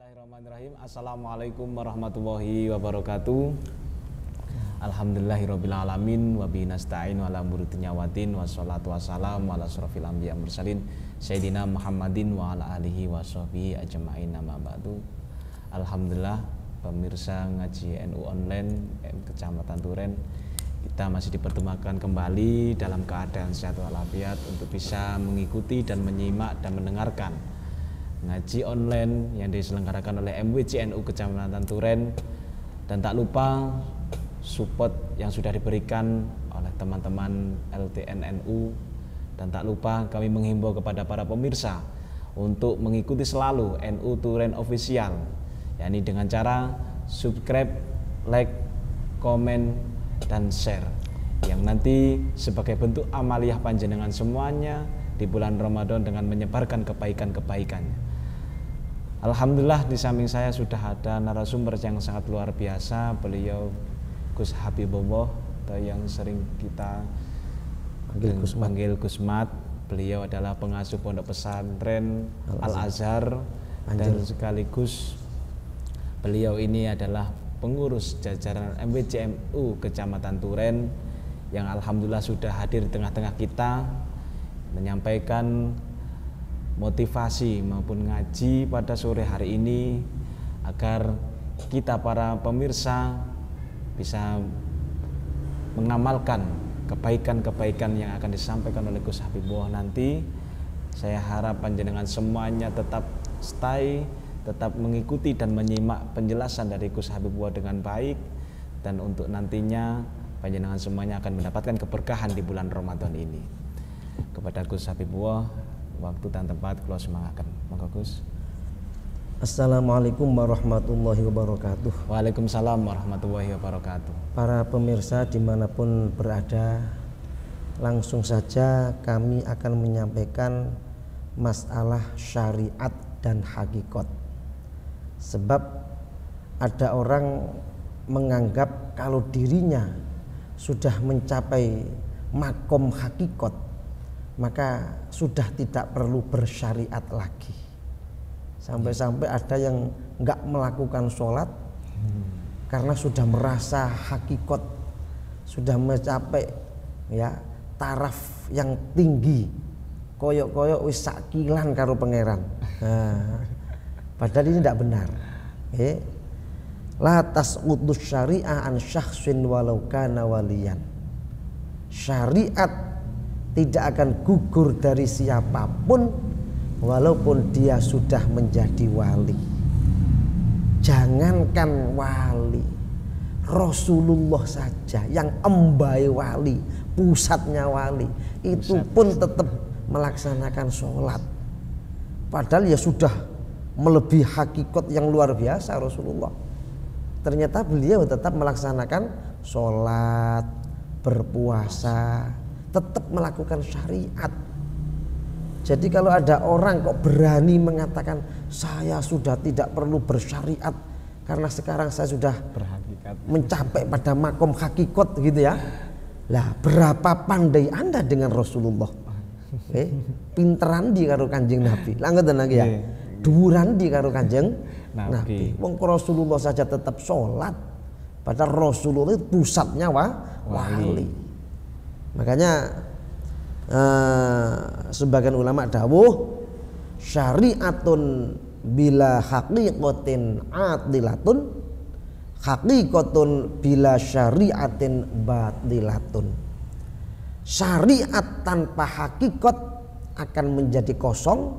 Bismillahirrahmanirrahim. Assalamualaikum warahmatullahi wabarakatuh. Alhamdulillahirabbil alamin wa bihi nasta'in wa ala umuri dunya waddin wassalatu wassalamu ala asrofil anbiya mursalin sayyidina Muhammadin wa ala alihi washabbihi ajmain amma ba'du. Alhamdulillah pemirsa ngaji NU online Kecamatan Turen, kita masih dipertemukan kembali dalam keadaan sehat walafiat untuk bisa mengikuti dan menyimak dan mendengarkan ngaji online yang diselenggarakan oleh MWC NU Kecamatan Turen. Dan tak lupa support yang sudah diberikan oleh teman-teman LTN NU. Dan tak lupa kami menghimbau kepada para pemirsa untuk mengikuti selalu NU Turen Official, yakni dengan cara subscribe, like, komen, dan share, yang nanti sebagai bentuk amaliyah panjenengan semuanya di bulan Ramadan dengan menyebarkan kebaikan-kebaikannya. Alhamdulillah di samping saya sudah ada narasumber yang sangat luar biasa, beliau Gus Habibullah atau yang sering kita panggil Gusmat. Beliau adalah pengasuh pondok pesantren Al-Azhar dan sekaligus beliau ini adalah pengurus jajaran MWCMU Kecamatan Turen yang alhamdulillah sudah hadir di tengah-tengah kita menyampaikan motivasi maupun ngaji pada sore hari ini agar kita para pemirsa bisa mengamalkan kebaikan-kebaikan yang akan disampaikan oleh Gus Habibullah nanti. Saya harap panjenengan semuanya tetap stay, tetap mengikuti dan menyimak penjelasan dari Gus Habibullah dengan baik, dan untuk nantinya panjenengan semuanya akan mendapatkan keberkahan di bulan Ramadan ini. Kepada Gus Habibullah, waktu dan tempat kula semangaken. Monggo Gus. Assalamualaikum warahmatullahi wabarakatuh. Waalaikumsalam warahmatullahi wabarakatuh. Para pemirsa dimanapun berada, langsung saja kami akan menyampaikan masalah syariat dan hakikat. Sebab ada orang menganggap kalau dirinya sudah mencapai makom hakikat, maka sudah tidak perlu bersyariat lagi. Sampai-sampai ada yang enggak melakukan sholat karena sudah merasa hakikat, sudah mencapai ya taraf yang tinggi, koyok-koyok wis sakilan karo pangeran. Nah, padahal ini tidak benar. La tas'udus syari'ah an syakhsin walau kana waliyan. Syariat tidak akan gugur dari siapapun walaupun dia sudah menjadi wali. Jangankan wali, Rasulullah saja yang embai wali, pusatnya wali, itu pun tetap melaksanakan sholat. Padahal ya sudah melebihi hakikat yang luar biasa Rasulullah. Ternyata beliau tetap melaksanakan sholat, berpuasa, tetap melakukan syariat. Jadi kalau ada orang kok berani mengatakan saya sudah tidak perlu bersyariat karena sekarang saya sudah Berhakikat, mencapai pada makom hakikat gitu ya. Lah berapa pandai Anda dengan Rasulullah? Pinteran di karo Kanjeng Nabi. Langgeten lagi ya. Dhuwuran di karo Kanjeng Nabi. Wong Rasulullah saja tetap sholat, padahal Rasulullah itu pusatnya wali. Makanya sebagian ulama dawuh syariatun bila haqiqatin adilatun, haqiqatun bila syariatin batilatun. Syariat tanpa hakikat akan menjadi kosong,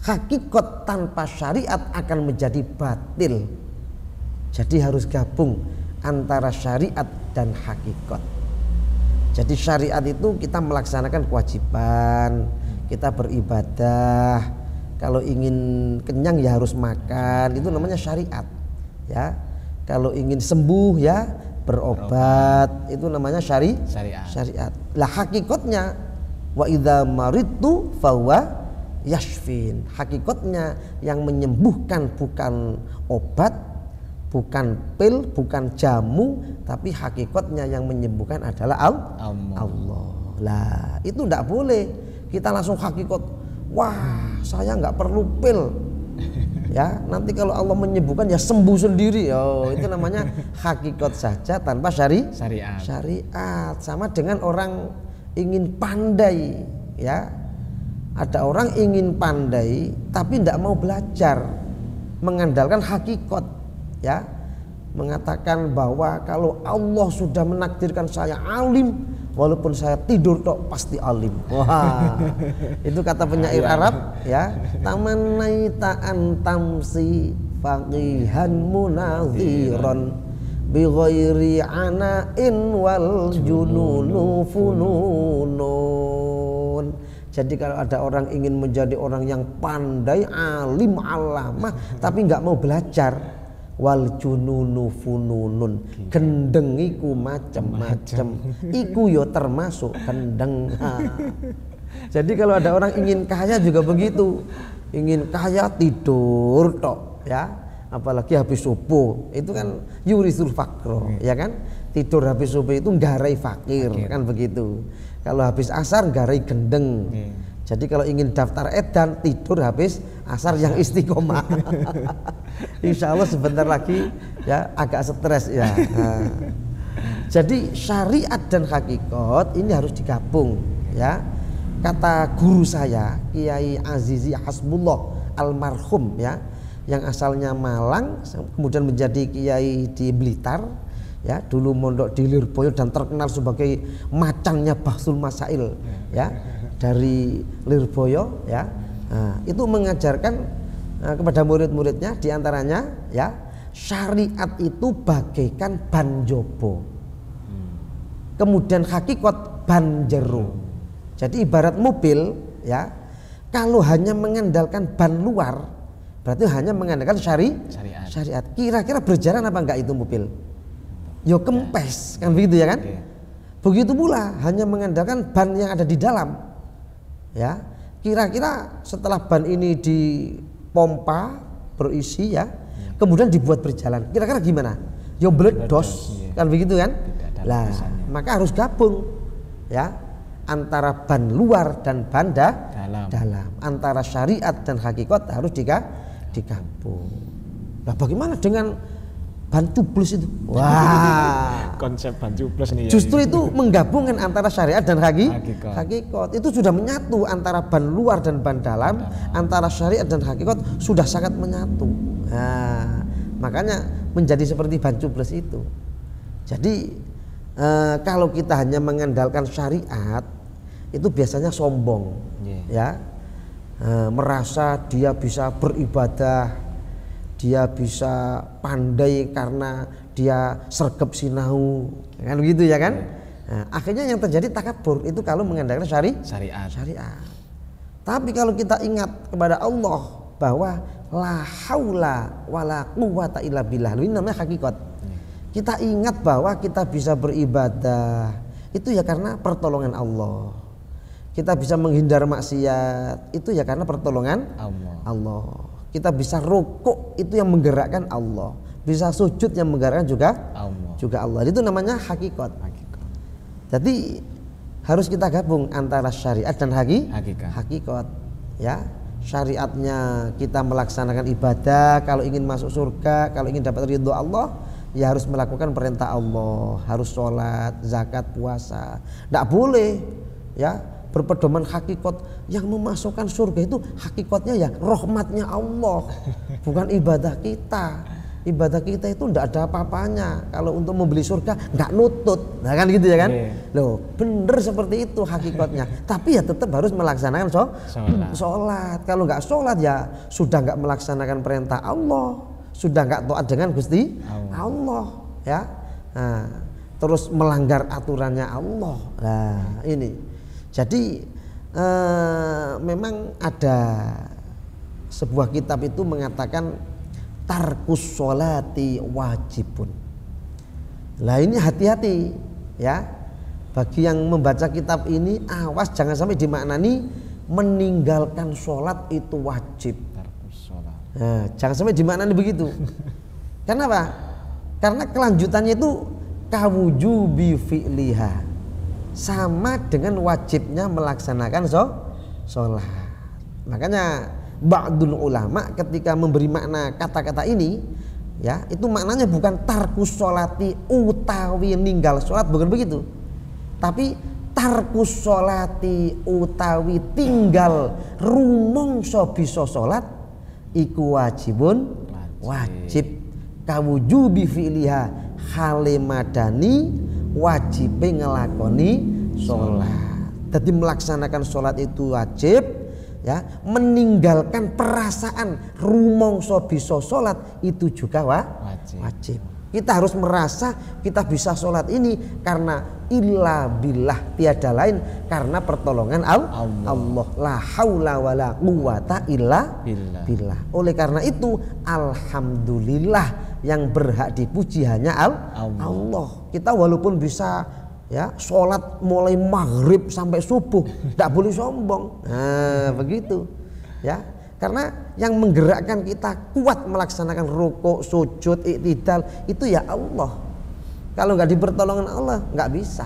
hakikat tanpa syariat akan menjadi batil. Jadi harus gabung antara syariat dan hakikat. Jadi syariat itu kita melaksanakan kewajiban, kita beribadah. Kalau ingin kenyang ya harus makan, itu namanya syariat. Ya, kalau ingin sembuh ya berobat, itu namanya syariat. Lah hakikatnya wa idza maridtu fahuwa yashfin. Hakikatnya yang menyembuhkan bukan obat, bukan pil, bukan jamu, tapi hakikatnya yang menyembuhkan adalah Allah. Lah itu tidak boleh kita langsung hakikat. Wah, saya nggak perlu pil. Ya, nanti kalau Allah menyembuhkan ya sembuh sendiri. Oh, itu namanya hakikat saja tanpa Syariat. Syariat. Sama dengan orang ingin pandai, ya. Ada orang ingin pandai tapi tidak mau belajar, mengandalkan hakikat, ya. Mengatakan bahwa kalau Allah sudah menakdirkan saya alim, walaupun saya tidur tok pasti alim. Wah, itu kata penyair Arab, ya. Tamannaita an tamsi faqihan munadhiran bi ghairi ana'in wal jununu fununun. Jadi kalau ada orang ingin menjadi orang yang pandai, alim, alamah, tapi nggak mau belajar, wal jununu fununun, gendeng iku macem-macem, iku yo termasuk gendeng. Jadi kalau ada orang ingin kaya juga begitu, ingin kaya tidur tok, ya, apalagi habis subuh itu kan yurisul fakro, ya kan, tidur habis subuh itu nggarai fakir, kan begitu. Kalau habis asar nggarai gendeng. Jadi kalau ingin daftar edan, tidur habis asar yang istiqomah. Insya Allah sebentar lagi ya agak stres ya. Nah. Jadi syariat dan hakikat ini harus digabung, ya. Kata guru saya Kiai Azizi Hasbullah almarhum, ya, yang asalnya Malang kemudian menjadi kiai di Blitar, ya, dulu mondok di Lirboyo dan terkenal sebagai macannya Bahsul Masail, ya, dari Lirboyo, ya. Nah, itu mengajarkan kepada murid-muridnya diantaranya, ya, syariat itu bagaikan ban jobo, kemudian hakikat ban jero. Jadi ibarat mobil, ya, kalau hanya mengandalkan ban luar berarti hanya mengandalkan syariat. Kira-kira berjalan apa enggak itu mobil? Yo kempes, kan begitu, ya kan? Begitu pula hanya mengandalkan ban yang ada di dalam, ya. Kira-kira setelah ban ini dipompa berisi, ya, kemudian dibuat berjalan, kira-kira gimana? Yo meledos, kan begitu kan? Lah, maka harus gabung, ya, antara ban luar dan ban dalam, antara syariat dan hakikat harus digabung. Nah, bagaimana dengan ban cubles itu? Wah, konsep ban cubles nih. Justru itu menggabungkan antara syariat dan hakikat. Itu sudah menyatu antara ban luar dan ban dalam, antara syariat dan hakikat sudah sangat menyatu. Nah, makanya menjadi seperti ban cubles itu. Jadi kalau kita hanya mengandalkan syariat itu biasanya sombong, ya, merasa dia bisa beribadah, dia bisa pandai karena dia sergap sinau, kan begitu, ya kan? Nah, akhirnya yang terjadi takabur itu kalau mengandalkan syariat. Tapi kalau kita ingat kepada Allah bahwa la haula wala quwwata illa billah, ini namanya hakikat. Kita ingat bahwa kita bisa beribadah itu ya karena pertolongan Allah. Kita bisa menghindar maksiat itu ya karena pertolongan Allah. Kita bisa rukuk itu yang menggerakkan Allah. Bisa sujud yang menggerakkan juga Allah. Itu namanya hakikat. Jadi harus kita gabung antara syariat dan hakikat. Ya, syariatnya kita melaksanakan ibadah kalau ingin masuk surga, kalau ingin dapat ridho Allah, ya harus melakukan perintah Allah, harus sholat, zakat, puasa. Tidak boleh, ya, berpedoman hakikat. Yang memasukkan surga itu hakikatnya ya rahmatnya Allah, bukan ibadah kita. Ibadah kita itu tidak ada apa-apanya. Kalau untuk membeli surga nggak nutut, nah kan gitu, ya kan? Loh, bener seperti itu hakikatnya. Tapi ya tetap harus melaksanakan sholat. Kalau nggak sholat ya sudah nggak melaksanakan perintah Allah, sudah nggak taat dengan Gusti Allah, ya. Nah, terus melanggar aturannya Allah. Nah, ini. Jadi memang ada sebuah kitab itu mengatakan tarkus sholati wajibun. Lah ini hati-hati, ya, bagi yang membaca kitab ini, awas jangan sampai dimaknani meninggalkan sholat itu wajib. Nah, jangan sampai dimaknani begitu. Kenapa? Karena kelanjutannya itu kawujubi fi'liha, sama dengan wajibnya melaksanakan sholat. Makanya ba'dul ulama ketika memberi makna kata-kata ini, ya, itu maknanya bukan tarkus sholati utawi ninggal sholat, bukan begitu, tapi tarkus sholati utawi tinggal rumangsa bisa sholat iku wajib kawujubi fi'liha hale madani wajibe ngelakoni sholat. Jadi melaksanakan sholat itu wajib, ya, meninggalkan perasaan rumangsa bisa sholat itu juga wajib. Kita harus merasa kita bisa sholat ini karena illa billah, tiada lain karena pertolongan Allah. La haula wala quwata illa billah. Oleh karena itu alhamdulillah yang berhak dipuji hanya Allah. Kita walaupun bisa, ya, sholat mulai maghrib sampai subuh, tidak boleh sombong. Nah, begitu, ya. Karena yang menggerakkan kita kuat melaksanakan rukuk, sujud, iktidal itu ya Allah. Kalau nggak dipertolongan Allah nggak bisa.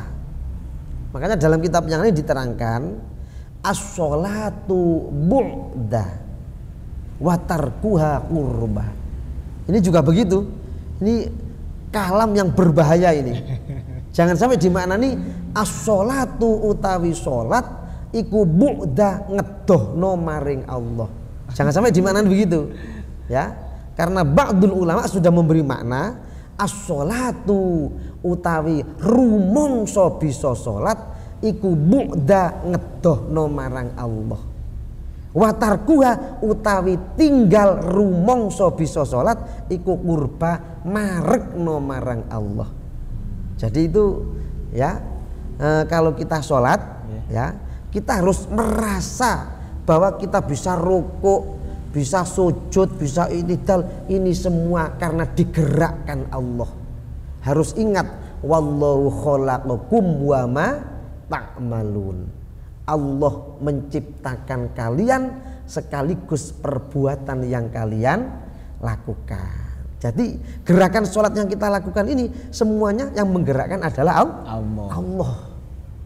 Makanya dalam kitab yang ini diterangkan as-sholatu bu'da wa tarkuha qurba. Ini juga begitu. Ini kalam yang berbahaya ini. Jangan sampai dimaknani as-sholatu utawi sholat iku bu'da ngedohno maring Allah. Jangan sampai dimaknani begitu, ya. Karena ba'dul ulama sudah memberi makna as-sholatu utawi rumangsa bisa sholat iku bu'da ngedohno marang Allah. Wa tarkuha utawi tinggal rumangsa bisa sholat iku qurba marekno marang Allah. Jadi itu, ya, kalau kita sholat, ya, kita harus merasa bahwa kita bisa rukuk, bisa sujud, bisa iktidal, ini semua karena digerakkan Allah. Harus ingat wallahu khalaqakum wa ma ta'malun. Allah menciptakan kalian sekaligus perbuatan yang kalian lakukan. Jadi gerakan sholat yang kita lakukan ini semuanya yang menggerakkan adalah Allah.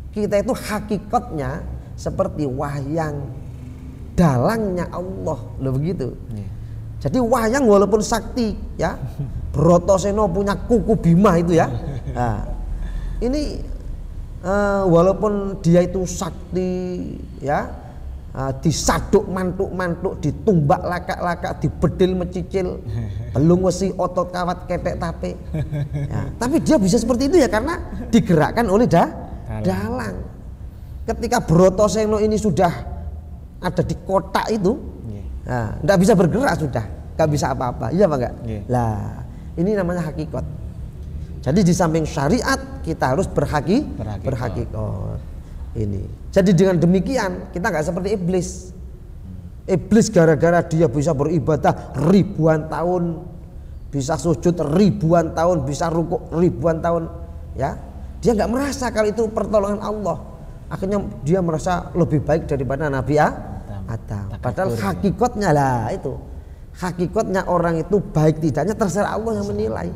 Kita itu hakikatnya seperti wayang, dalangnya Allah, loh begitu. Jadi wayang walaupun sakti, ya, Brotoseno punya kuku bima itu, ya. Nah, ini walaupun dia itu sakti, ya, disaduk mantuk-mantuk, ditumbak lakak-lakak, dibedil mecicil, belum wesi otot kawat ketek tape, ya, tapi dia bisa seperti itu ya karena digerakkan oleh dalang. Ketika Brotoseno ini sudah ada di kotak itu, nah, nggak bisa bergerak sudah, nggak bisa apa-apa, iya apa enggak? Lah, ini namanya hakikat. Jadi di samping syariat kita harus berhakikat. Ini. Jadi dengan demikian kita nggak seperti iblis. Iblis gara-gara dia bisa beribadah ribuan tahun, bisa sujud ribuan tahun, bisa rukuk ribuan tahun, ya, dia nggak merasa kalau itu pertolongan Allah. Akhirnya dia merasa lebih baik daripada Nabi Adam. Padahal hakikatnya lah itu. Hakikatnya orang itu baik tidaknya terserah Allah yang menilai.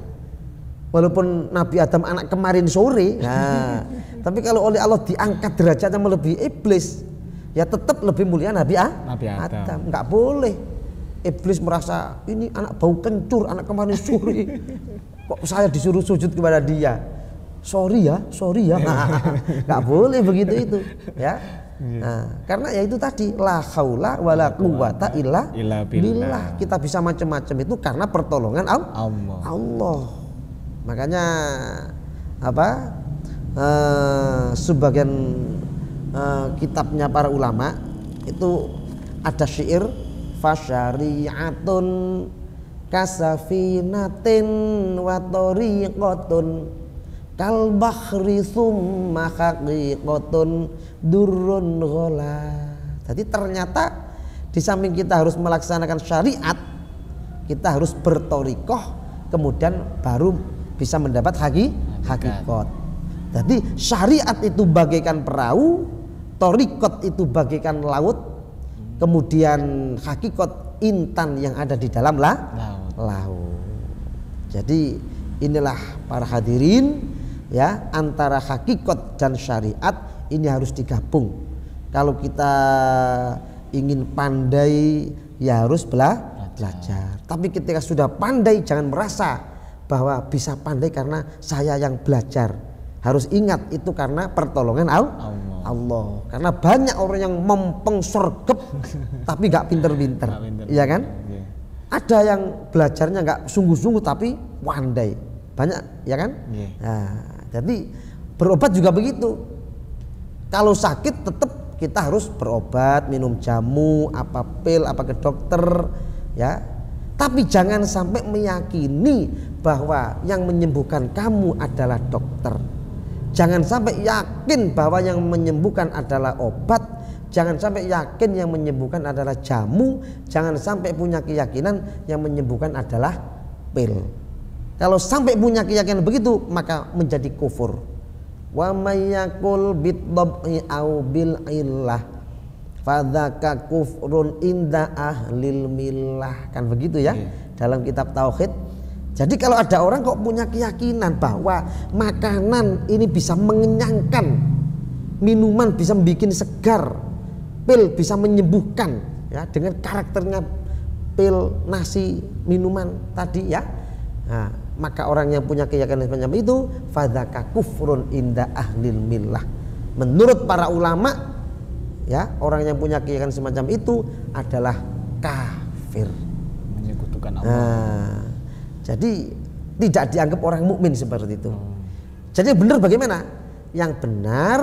Walaupun Nabi Adam anak kemarin sore, nah, tapi kalau oleh Allah diangkat derajatnya melebihi iblis, ya tetap lebih mulia Nabi Adam. Nggak boleh iblis merasa ini anak bau kencur, anak kemarin sore, kok saya disuruh sujud kepada dia. Sorry ya, nggak boleh begitu itu, ya. Nah, karena ya itu tadi la haula wala quwata illa billah. Kita bisa macam-macam itu karena pertolongan Allah. Makanya apa? Sebagian kitabnya para ulama itu ada syair fasyari'atun kasafinatin wa tariqatun kal bakhri summa haqiqatun durrun ghala. Jadi ternyata di samping kita harus melaksanakan syariat, kita harus bertorikoh, kemudian baru bisa mendapat hakikat. Jadi syariat itu bagaikan perahu, torikot itu bagaikan laut, kemudian hakikat intan yang ada di dalam laut. Jadi inilah para hadirin, ya, antara hakikat dan syariat ini harus digabung. Kalau kita ingin pandai ya harus belajar. Tapi ketika sudah pandai jangan merasa bahwa bisa pandai karena saya yang belajar. Harus ingat itu karena pertolongan Allah. Karena banyak orang yang mempeng sergep tapi gak pinter-pinter, iya kan? Yeah. Ada yang belajarnya gak sungguh-sungguh tapi pandai, banyak, ya kan? Yeah. Nah, jadi berobat juga begitu. Kalau sakit tetap kita harus berobat, minum jamu, apa pil, apa ke dokter, ya. Tapi jangan sampai meyakini bahwa yang menyembuhkan kamu adalah dokter. Jangan sampai yakin bahwa yang menyembuhkan adalah obat. Jangan sampai yakin yang menyembuhkan adalah jamu. Jangan sampai punya keyakinan yang menyembuhkan adalah pil. Kalau sampai punya keyakinan begitu maka menjadi kufur. Wa may yaqul bid-dhab'i aw bil illah fadzaka kufrun inda ahlil millah, kan begitu ya, dalam kitab tauhid. Jadi kalau ada orang kok punya keyakinan bahwa makanan ini bisa mengenyangkan, minuman bisa membuat segar, pil bisa menyembuhkan, ya, dengan karakternya pil, nasi, minuman tadi, ya. Nah, maka orang yang punya keyakinan semacam itu fadzaka kufrun inda ahlil millah. Menurut para ulama, ya, orang yang punya keyakinan semacam itu adalah kafir, menyekutukan Allah. Nah, jadi tidak dianggap orang mukmin seperti itu. Jadi benar bagaimana? Yang benar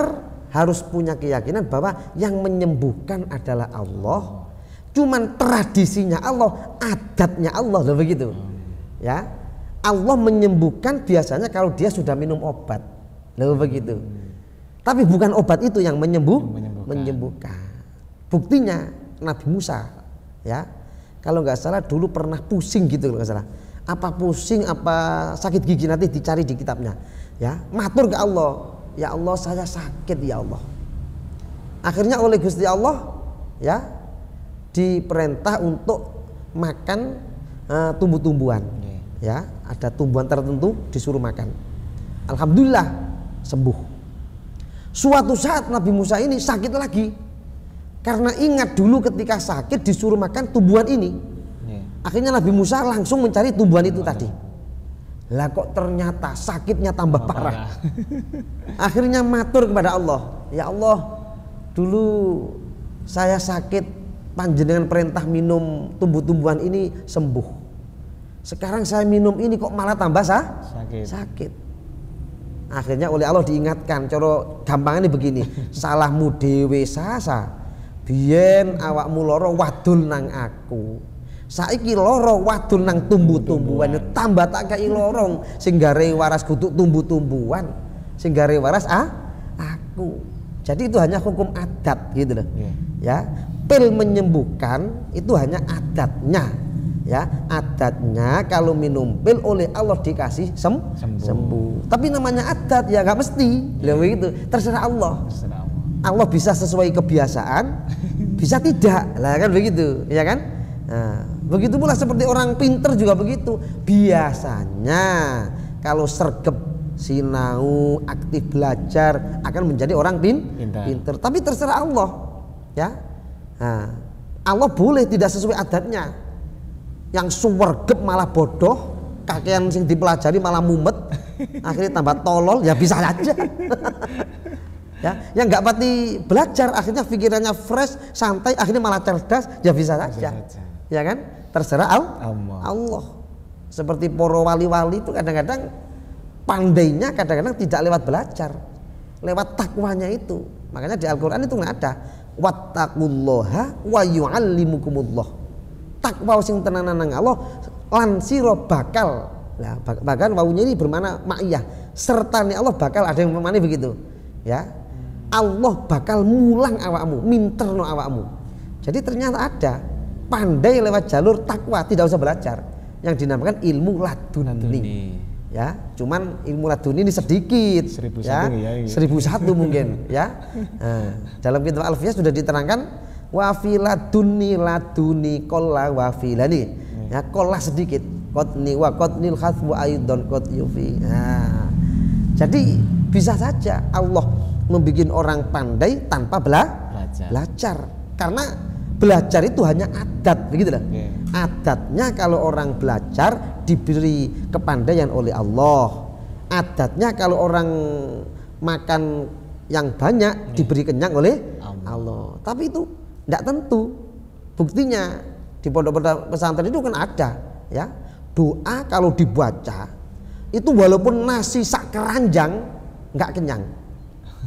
harus punya keyakinan bahwa yang menyembuhkan adalah Allah. Cuman tradisinya Allah, adatnya Allah, loh, begitu. Ya, Allah menyembuhkan biasanya kalau dia sudah minum obat, loh, begitu. Tapi bukan obat itu yang menyembuhkan. Buktinya Nabi Musa, ya, kalau nggak salah dulu pernah pusing gitu, kalau nggak salah. Apa pusing, apa sakit gigi, nanti dicari di kitabnya, ya, matur ke Allah, ya Allah saya sakit ya Allah. Akhirnya oleh Gusti Allah, ya, diperintah untuk makan tumbuh-tumbuhan, ya, ada tumbuhan tertentu disuruh makan. Alhamdulillah sembuh. Suatu saat Nabi Musa ini sakit lagi, karena ingat dulu ketika sakit disuruh makan tumbuhan ini. Akhirnya Nabi Musa langsung mencari tumbuhan itu tadi. Lah kok ternyata sakitnya tambah parah. Akhirnya matur kepada Allah, ya Allah, dulu saya sakit, panjenengan perintah minum tumbuh-tumbuhan ini sembuh. Sekarang saya minum ini kok malah tambah sakit. Akhirnya oleh Allah diingatkan, coro gampangnya begini, salahmu dewe sasa, biyen awakmu loro wadul nang aku. Saiki loro wadul nang tumbuh-tumbuhan, tambah tak kei lorong sing gare waras kutuk tumbuh-tumbuhan, sing gare waras aku. Jadi itu hanya hukum adat gitu loh. Ya, pil menyembuhkan itu hanya adatnya. Ya, adatnya kalau minum pil oleh Allah dikasih sembuh. Tapi namanya adat ya nggak mesti. Lah begitu, terserah Allah. Allah bisa sesuai kebiasaan, bisa tidak. Lah kan begitu, ya kan? Nah, begitu pula seperti orang pinter juga begitu. Biasanya kalau sergep, sinau, aktif belajar akan menjadi orang pinter. Tapi terserah Allah, ya. Nah, Allah boleh tidak sesuai adatnya. Yang suwergep malah bodoh, kakean sing dipelajari malah mumet, akhirnya tambah tolol, ya bisa saja. Ya, yang nggak pati belajar akhirnya pikirannya fresh, santai, akhirnya malah cerdas, ya bisa saja. Ya kan, terserah Allah. Seperti para wali-wali itu kadang-kadang pandainya kadang-kadang tidak lewat belajar, lewat takwanya itu. Makanya di Al-Quran itu nggak ada wattaqullaha wa yu'allimukumullah. Takwa sing tenanan nang Allah lan sira bakal. Nah, bahkan wawunya ini bermakna ma'iyah, serta Allah bakal, ada yang bermakna begitu. Ya, Allah bakal mulang awakmu, minterno awakmu. Jadi ternyata ada pandai lewat jalur takwa, tidak usah belajar, yang dinamakan ilmu laduni. Ya, cuman ilmu laduni ini sedikit, 1001 mungkin, ya. Nah, dalam kitab Alfiyah sudah diterangkan wa fi laduni qalla wa fi lani. Ya, qalla sedikit, qatni wa qatnil khasbu aidan qat yufi. Nah, jadi bisa saja Allah membuat orang pandai tanpa belajar. Karena Belajar itu hanya adat, begitu lah. Adatnya kalau orang belajar diberi kepandaian oleh Allah. Adatnya kalau orang makan yang banyak diberi kenyang oleh Allah. Tapi itu tidak tentu. Buktinya di pondok pesantren itu kan ada, ya. Doa kalau dibaca itu walaupun nasi sak keranjang nggak kenyang.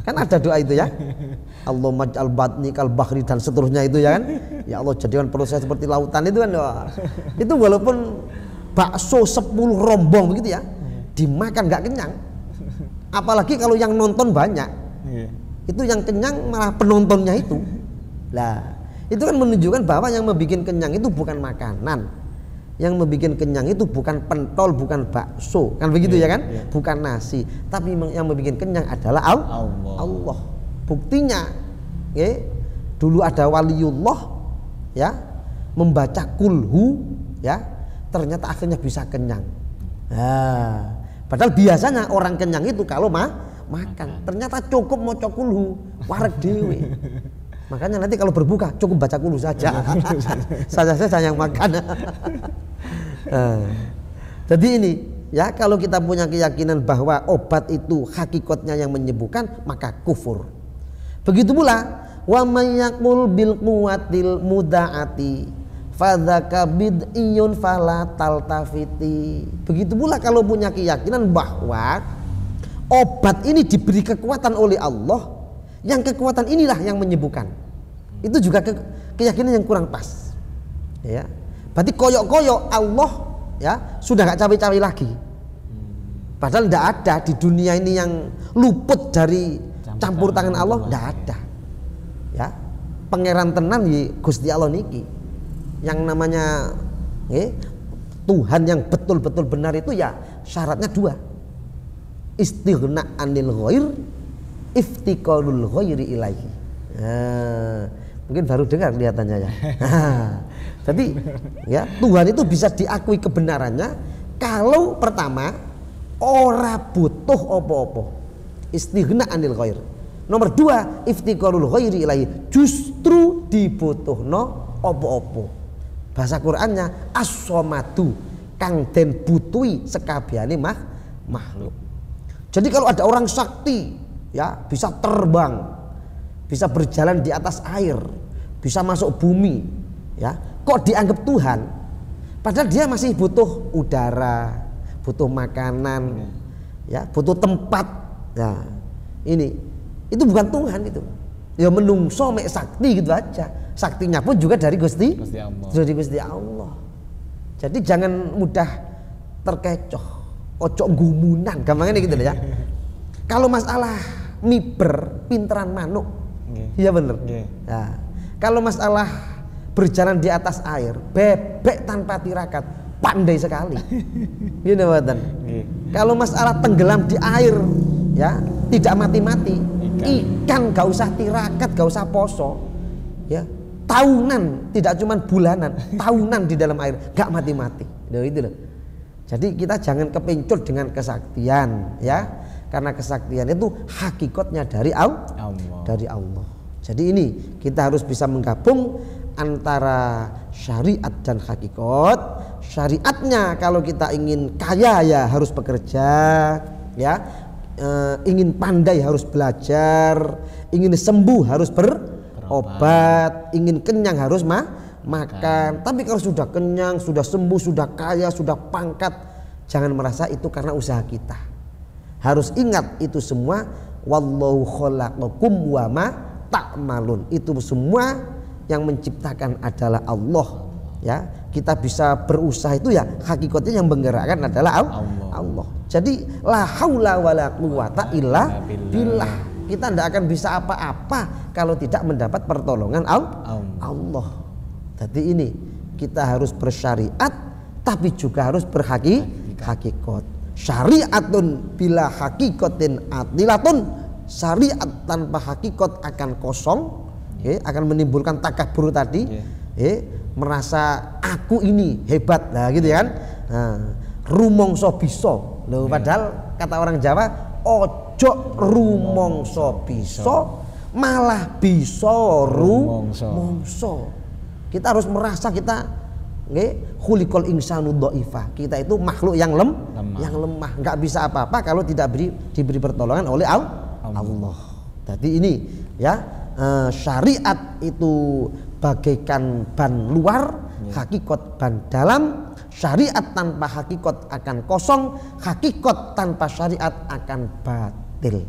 Kan ada doa itu ya. Allahumma ij'al batni kal bahri dan seterusnya itu ya kan. Ya Allah jadikan perut saya seperti lautan itu kan. Itu walaupun bakso 10 rombong begitu ya, dimakan nggak kenyang. Apalagi kalau yang nonton banyak. Itu yang kenyang malah penontonnya itu. Lah, itu kan menunjukkan bahwa yang membuat kenyang itu bukan makanan. Yang membuat kenyang itu bukan pentol, bukan bakso, kan begitu ya kan? Bukan nasi, tapi yang membuat kenyang adalah Allah. Buktinya, dulu ada waliullah, ya, membaca kulhu, ya, ternyata akhirnya bisa kenyang. Nah, padahal biasanya orang kenyang itu kalau makan, ternyata cukup mau kulhu, wareg dewe. Makanya nanti kalau berbuka cukup baca kulhu saja. Saya yang makan. Jadi ini ya, kalau kita punya keyakinan bahwa obat itu hakikatnya yang menyembuhkan, maka kufur. Begitu pula wa may yaqul bil quwwatil mudaati fadzaka bid'iyun fala taltafiti. Begitu pula kalau punya keyakinan bahwa obat ini diberi kekuatan oleh Allah, yang kekuatan inilah yang menyembuhkan. Itu juga keyakinan yang kurang pas. Ya. Berarti koyok-koyok Allah ya sudah gak cawe-cawe lagi. Padahal tidak ada di dunia ini yang luput dari campur tangan Allah, tidak ada. Ya, pangeran tenan di Gusti Allah niki. Yang namanya Tuhan yang betul-betul benar itu ya syaratnya dua. Istighna anil ghair, iftiqarul ghairi ilaihi. Mungkin baru dengar kelihatannya ya. Jadi ya Tuhan itu bisa diakui kebenarannya kalau pertama ora butuh opo-opo. Istighna anil ghair. Nomor dua, iftiqarul ghairi ilaihi, justru dibutuhno opo-opo. Bahasa Qur'annya as-somadu, kang den butuhi sekabehane makhluk. Jadi kalau ada orang sakti ya bisa terbang, bisa berjalan di atas air, bisa masuk bumi, ya kok dianggap Tuhan? Padahal dia masih butuh udara, butuh makanan, ya butuh tempat. Nah ini itu bukan Tuhan itu, ya menungso mek sakti gitu aja. Saktinya pun juga dari Gusti Allah. Jadi jangan mudah terkecoh, ojo gumunan, gampangnya gitu ya. Kalau masalah miber, pinteran manuk, iya bener. Nah, kalau masalah berjalan di atas air, bebek tanpa tirakat, pandai sekali. Gini watan. Kalau masalah tenggelam di air, ya tidak mati-mati, ikan gak usah tirakat, gak usah poso, ya tahunan, tidak cuma bulanan, tahunan di dalam air, gak mati-mati. Nah, itu loh. Jadi kita jangan kepincut dengan kesaktian, ya, karena kesaktian itu hakikatnya dari Allah. Jadi ini kita harus bisa menggabung antara syariat dan hakikat. Syariatnya kalau kita ingin kaya ya harus bekerja, ya, ingin pandai harus belajar, ingin sembuh harus berobat, ingin kenyang harus makan. Tapi kalau sudah kenyang, sudah sembuh, sudah kaya, sudah pangkat, jangan merasa itu karena usaha kita. Harus ingat itu semua wallahu khalaqakum wa ma ta'malun. Itu semua yang menciptakan adalah Allah, ya. Kita bisa berusaha itu ya hakikatnya yang menggerakkan adalah Allah. Jadi la haula wala quwata illa billah. Kita tidak akan bisa apa-apa kalau tidak mendapat pertolongan Allah. Jadi ini kita harus bersyariat tapi juga harus berhakikat. Syariatun bila hakikatin adilatun, syariat tanpa hakikat akan kosong, akan menimbulkan takabur tadi, merasa aku ini hebat, lah gitu ya kan. Rumongso bisa, loh, padahal kata orang Jawa ojo rumongso bisa malah bisa rumongso. Kita harus merasa kita khuliqal insanu dhaifah. Kita itu makhluk yang lemah, nggak bisa apa-apa kalau tidak diberi pertolongan oleh Allah. Jadi ini ya, syariat itu bagaikan ban luar, hakikat ban dalam. Syariat tanpa hakikat akan kosong, hakikat tanpa syariat akan batil.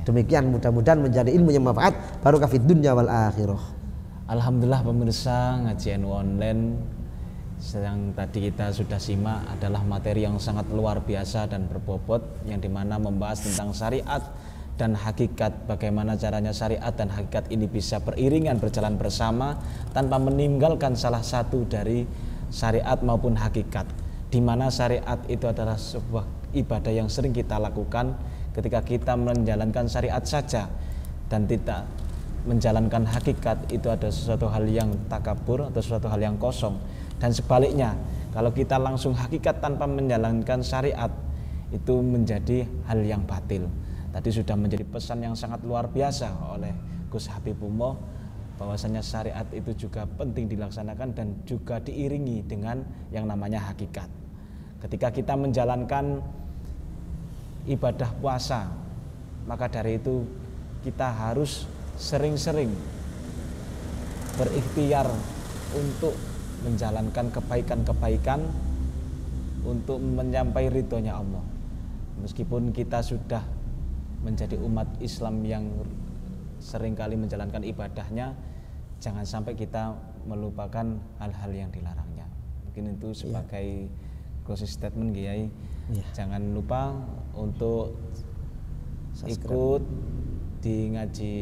Demikian, mudah-mudahan menjadi ilmu yang manfaat barokah fid dunya wal akhirah. Alhamdulillah pemirsa ngaji NU online yang tadi kita sudah simak adalah materi yang sangat luar biasa dan berbobot, yang dimana membahas tentang syariat dan hakikat, bagaimana caranya syariat dan hakikat ini bisa beriringan berjalan bersama tanpa meninggalkan salah satu dari syariat maupun hakikat, di mana syariat itu adalah sebuah ibadah yang sering kita lakukan ketika kita menjalankan syariat saja dan tidak menjalankan hakikat, itu ada sesuatu hal yang takabur atau sesuatu hal yang kosong. Dan sebaliknya, kalau kita langsung hakikat tanpa menjalankan syariat, itu menjadi hal yang batil. Tadi sudah menjadi pesan yang sangat luar biasa oleh Gus Habibullah, bahwasanya syariat itu juga penting dilaksanakan dan juga diiringi dengan yang namanya hakikat. Ketika kita menjalankan ibadah puasa, maka dari itu kita harus sering-sering berikhtiar untuk menjalankan kebaikan-kebaikan untuk menyampai ridhonya Allah. Meskipun kita sudah menjadi umat Islam yang seringkali menjalankan ibadahnya, jangan sampai kita melupakan hal-hal yang dilarangnya. Mungkin itu sebagai closing statement Kiai. Jangan lupa untuk ikut di ngaji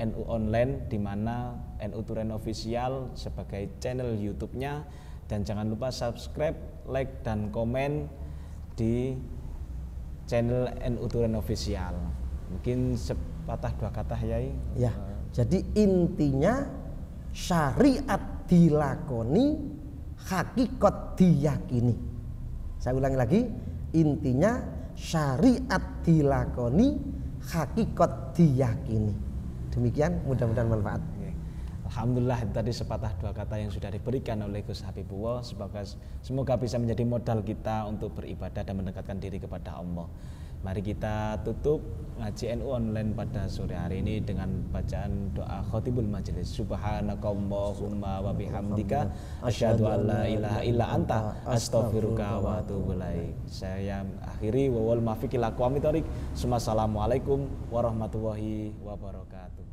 NU online, di mana NU Turen Official sebagai channel YouTube-nya, dan jangan lupa subscribe, like dan komen di channel NU Turen Official. Mungkin sepatah dua kata Yai. Ya, jadi intinya syariat dilakoni, hakikat diyakini. Saya ulangi lagi, intinya syariat dilakoni, hakikat diyakini. Demikian, mudah-mudahan manfaat. Alhamdulillah, tadi sepatah dua kata yang sudah diberikan oleh Gus Habibullah, semoga bisa menjadi modal kita untuk beribadah dan mendekatkan diri kepada Allah. Mari kita tutup ngaji NU online pada sore hari ini dengan bacaan doa khotibul majelis. Subhanakallahumma wa bihamdika asyhadu an la ilaha illa anta astaghfiruka wa atubu ilaik. Saya akhiri wa wal muwaffiq ila aqwamit thoriq. Assalamualaikum warahmatullahi wabarakatuh.